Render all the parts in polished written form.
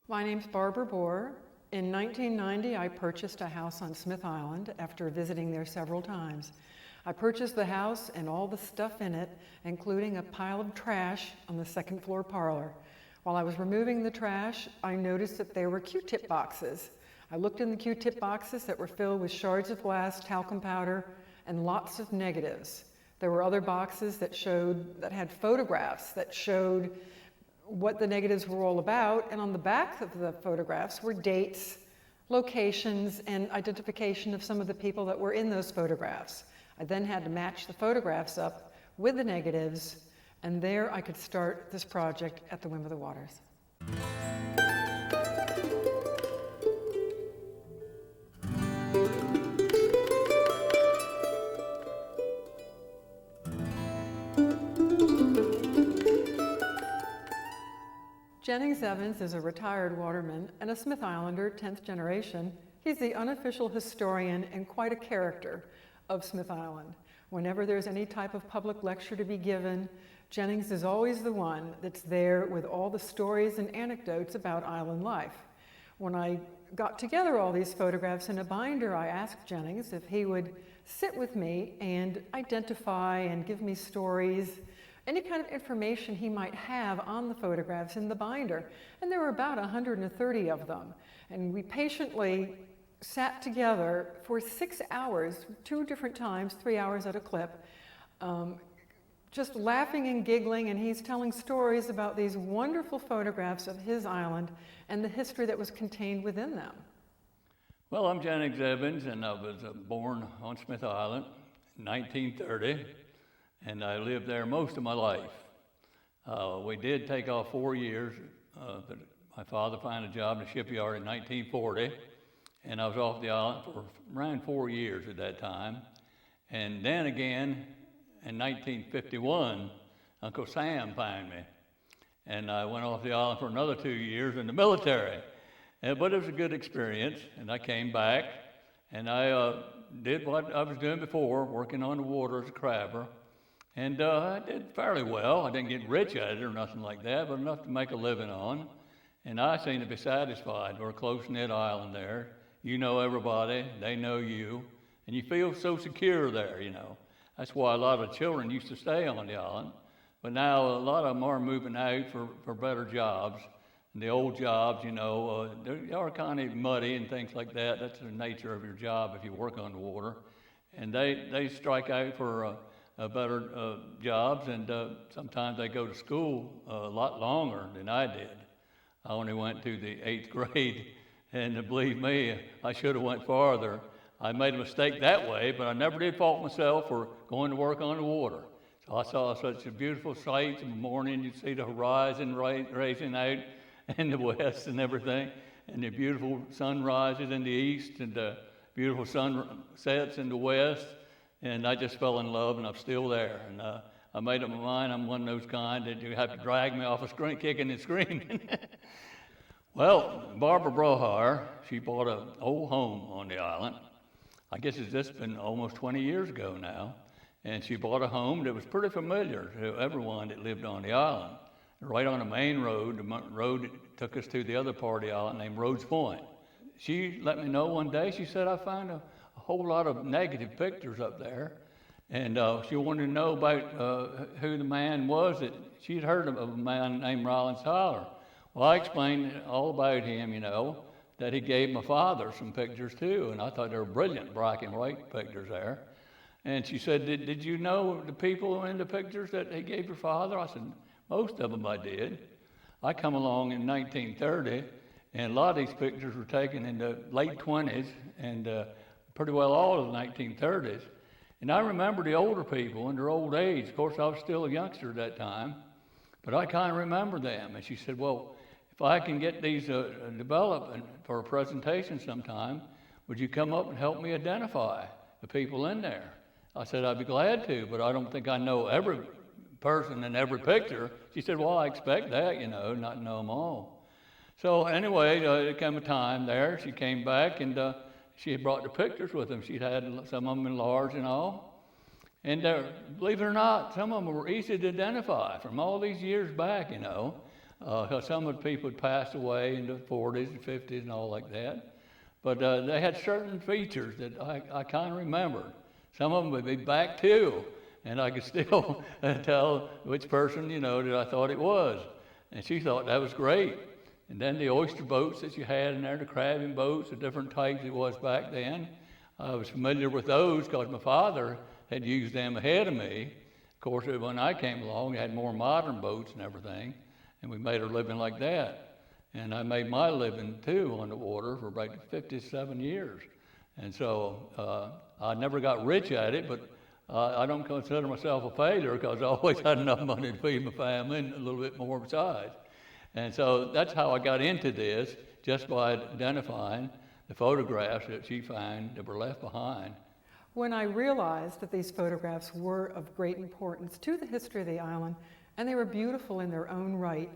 My name's Barbara Bohrer. In 1990, I purchased a house on Smith Island after visiting there several times. I purchased the house and all the stuff in it, including a pile of trash on the second floor parlor. While I was removing the trash, I noticed that there were Q-tip boxes. I looked in the Q-tip boxes that were filled with shards of glass, talcum powder, and lots of negatives. There were other boxes that had photographs that showed what the negatives were all about, and on the back of the photographs were dates, locations, and identification of some of the people that were in those photographs. I then had to match the photographs up with the negatives, and there I could start this project at the Whim of the Waters. Jennings Evans is a retired waterman and a Smith Islander, 10th generation. He's the unofficial historian and quite a character of Smith Island. Whenever there's any type of public lecture to be given, Jennings is always the one that's there with all the stories and anecdotes about island life. When I got together all these photographs in a binder, I asked Jennings if he would sit with me and identify and give me stories, any kind of information he might have on the photographs in the binder. And there were about 130 of them. And we patiently sat together for 6 hours, 2 different times, 3 hours at a clip, just laughing and giggling, and he's telling stories about these wonderful photographs of his island and the history that was contained within them. Well, I'm Jennings Evans, and I was born on Smith Island in 1930. And I lived there most of my life. We did take off 4 years. My father found a job in the shipyard in 1940, and I was off the island for around 4 years at that time. And then again, in 1951, Uncle Sam found me, and I went off the island for another 2 years in the military. But it was a good experience, and I came back, and I did what I was doing before, working on the water as a crabber. And I did fairly well. I didn't get rich at it or nothing like that, but enough to make a living on. And I seem to be satisfied. We're a close-knit island there. You know everybody, they know you, and you feel so secure there, you know. That's why a lot of children used to stay on the island. But now a lot of them are moving out for better jobs. And the old jobs, you know, they are kind of muddy and things like that. That's the nature of your job if you work on the water. And they strike out for better jobs, and sometimes they go to school a lot longer than I did. I only went to the 8th grade, and believe me, I should have went farther. I made a mistake that way, but I never did fault myself for going to work on the water. So I saw such a beautiful sight in the morning. You'd see the horizon raising out in the west and everything, and the beautiful sunrises in the east, and the beautiful sunsets in the west. And I just fell in love, and I'm still there. And I made up my mind I'm one of those kind that you have to drag me off a screen, kicking and screaming. Well, Barbara Bohrer, she bought an old home on the island. I guess it's just been almost 20 years ago now. And she bought a home that was pretty familiar to everyone that lived on the island. Right on the main road, the road that took us to the other part of the island named Rhodes Point. She let me know one day, she said, I found a whole lot of negative pictures up there, and she wanted to know about who the man was that she'd heard of a man named Rollins Tyler. Well, I explained all about him, you know, that he gave my father some pictures too, and I thought they were brilliant black and white pictures there. And she said, did you know the people in the pictures that he gave your father? I said, most of them I did. I come along in 1930, and a lot of these pictures were taken in the late 20s, and pretty well all of the 1930s. And I remember the older people in their old age. Of course, I was still a youngster at that time, but I kind of remember them. And she said, well, if I can get these developed for a presentation sometime, would you come up and help me identify the people in there? I said, I'd be glad to, but I don't think I know every person in every picture. She said, well, I expect that, you know, not to know them all. So anyway, there came a time there. She came back, and she had brought the pictures with them. She'd had some of them enlarged and all. And believe it or not, some of them were easy to identify from all these years back, you know, because some of the people had passed away in the 40s and 50s and all like that. But they had certain features that I kind of remembered. Some of them would be back too, and I could still tell which person, you know, that I thought it was. And she thought that was great. And then the oyster boats that you had in there, the crabbing boats, the different types it was back then. I was familiar with those because my father had used them ahead of me. Of course, when I came along, they had more modern boats and everything, and we made our living like that. And I made my living too on the water for about 57 years. And so I never got rich at it, but I don't consider myself a failure because I always had enough money to feed my family and a little bit more besides. And so that's how I got into this, just by identifying the photographs that she found that were left behind. When I realized that these photographs were of great importance to the history of the island, and they were beautiful in their own right,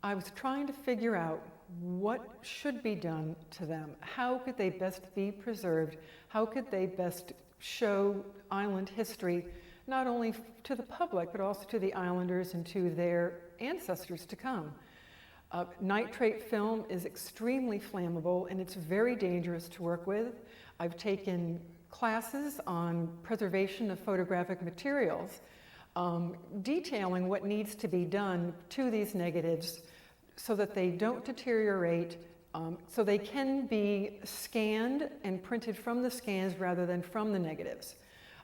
I was trying to figure out what should be done to them. How could they best be preserved? How could they best show island history, not only to the public, but also to the islanders and to their ancestors to come? Nitrate film is extremely flammable, and it's very dangerous to work with. I've taken classes on preservation of photographic materials, detailing what needs to be done to these negatives so that they don't deteriorate, so they can be scanned and printed from the scans rather than from the negatives.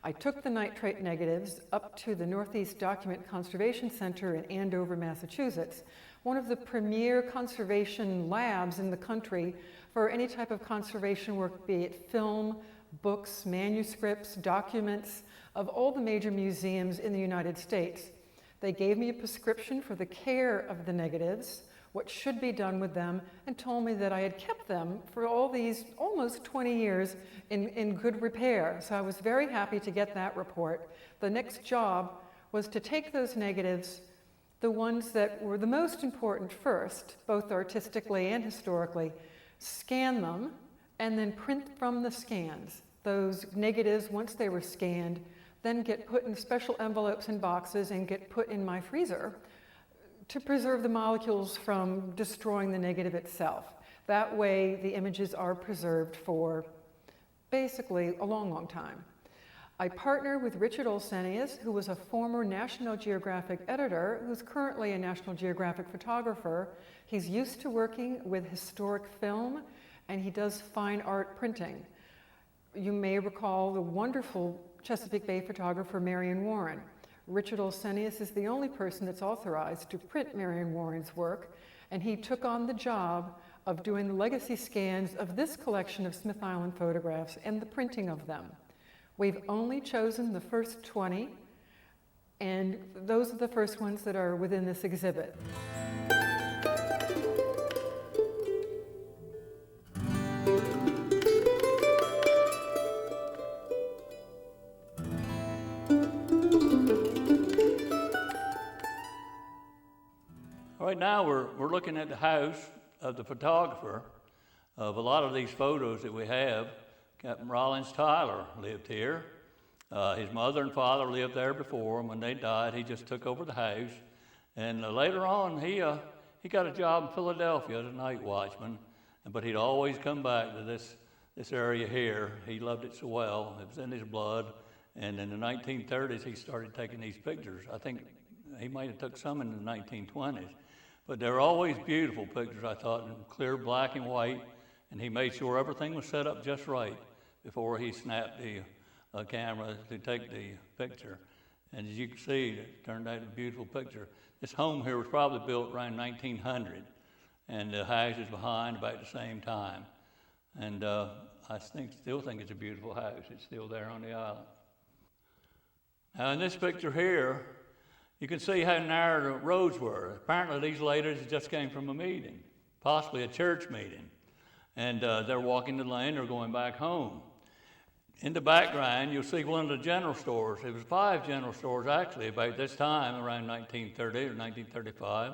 I took the nitrate negatives up to the Northeast Document Conservation Center in Andover, Massachusetts, one of the premier conservation labs in the country for any type of conservation work, be it film, books, manuscripts, documents of all the major museums in the United States. They gave me a prescription for the care of the negatives, what should be done with them, and told me that I had kept them for all these almost 20 years in good repair. So I was very happy to get that report. The next job was to take those negatives, the ones that were the most important first, both artistically and historically, scan them, and then print from the scans. Those negatives, once they were scanned, then get put in special envelopes and boxes and get put in my freezer to preserve the molecules from destroying the negative itself. That way, the images are preserved for basically a long, long time. I partner with Richard Olsenius, who was a former National Geographic editor, who's currently a National Geographic photographer. He's used to working with historic film, and he does fine art printing. You may recall the wonderful Chesapeake Bay photographer Marion Warren. Richard Olsenius is the only person that's authorized to print Marion Warren's work, and he took on the job of doing the legacy scans of this collection of Smith Island photographs and the printing of them. We've only chosen the first 20, and those are the first ones that are within this exhibit. Right now we're looking at the house of the photographer of a lot of these photos that we have. Captain Rollins Tyler lived here. His mother and father lived there before, and when they died, he just took over the house. And later on, he got a job in Philadelphia as a night watchman, but he'd always come back to this area here. He loved it so well. It was in his blood. And in the 1930s, he started taking these pictures. I think he might have took some in the 1920s. But they were always beautiful pictures, I thought, in clear black and white. And he made sure everything was set up just right before he snapped the camera to take the picture. And as you can see, it turned out a beautiful picture. This home here was probably built around 1900, and the house is behind about the same time. And I still think it's a beautiful house. It's still there on the island. Now in this picture here, you can see how narrow the roads were. Apparently these ladies just came from a meeting, possibly a church meeting. And they're walking the lane, they're going back home. In the background, you'll see one of the general stores. It was 5 general stores actually about this time, around 1930 or 1935.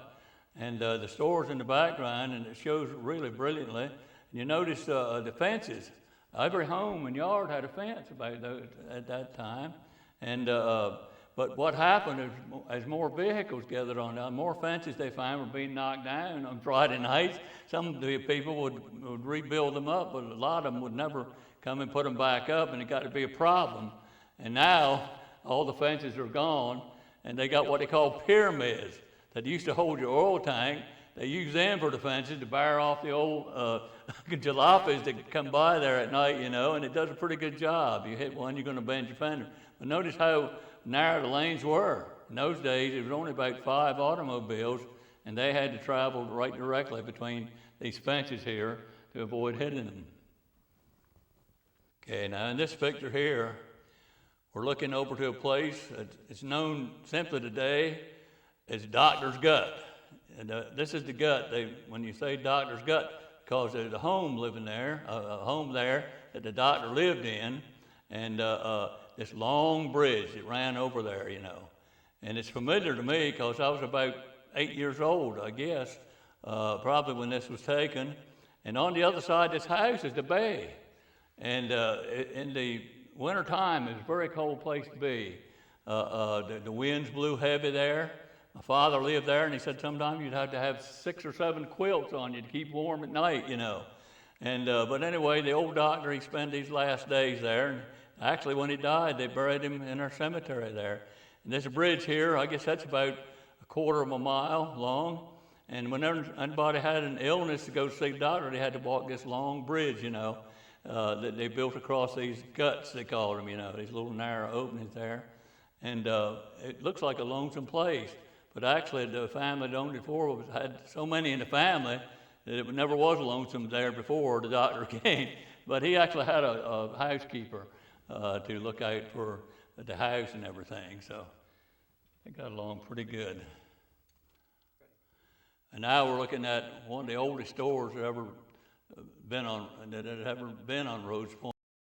And the stores in the background, and it shows really brilliantly. And you notice the fences. Every home and yard had a fence about those at that time. And but what happened is, as more vehicles gathered on down, more fences they found were being knocked down on Friday nights. Some of the people would rebuild them up, but a lot of them would never come and put them back up, and it got to be a problem. And now all the fences are gone, and they got what they call pyramids that used to hold your oil tank. They use them for the fences to bar off the old jalopies that come by there at night, you know, and it does a pretty good job. You hit one, you're going to bend your fender. But notice how narrow the lanes were. In those days, it was only about 5 automobiles, and they had to travel right directly between these fences here to avoid hitting them. Okay, now in this picture here, we're looking over to a place it's known simply today as Doctor's Gut. And this is the gut. When you say Doctor's Gut, because there's a home living there, a home there that the doctor lived in, and this long bridge that ran over there, you know. And it's familiar to me because I was about 8 years old, I guess, probably when this was taken. And on the other side of this house is the bay. And in the wintertime, it was a very cold place to be. The winds blew heavy there. My father lived there, and he said sometimes you'd have to have 6 or 7 quilts on you to keep warm at night, you know. And but anyway, the old doctor, he spent these last days there. And actually, when he died, they buried him in our cemetery there. And there's a bridge here. I guess that's about 1/4 of a mile long. And whenever anybody had an illness to go see the doctor, they had to walk this long bridge, you know, that they built across these guts, they called them, you know, these little narrow openings there. And it looks like a lonesome place. But actually, the family that owned it before had so many in the family that it never was lonesome there before the doctor came. But he actually had a housekeeper to look out for the house and everything. So they got along pretty good. And now we're looking at one of the oldest stores that ever been on Rhodes Point.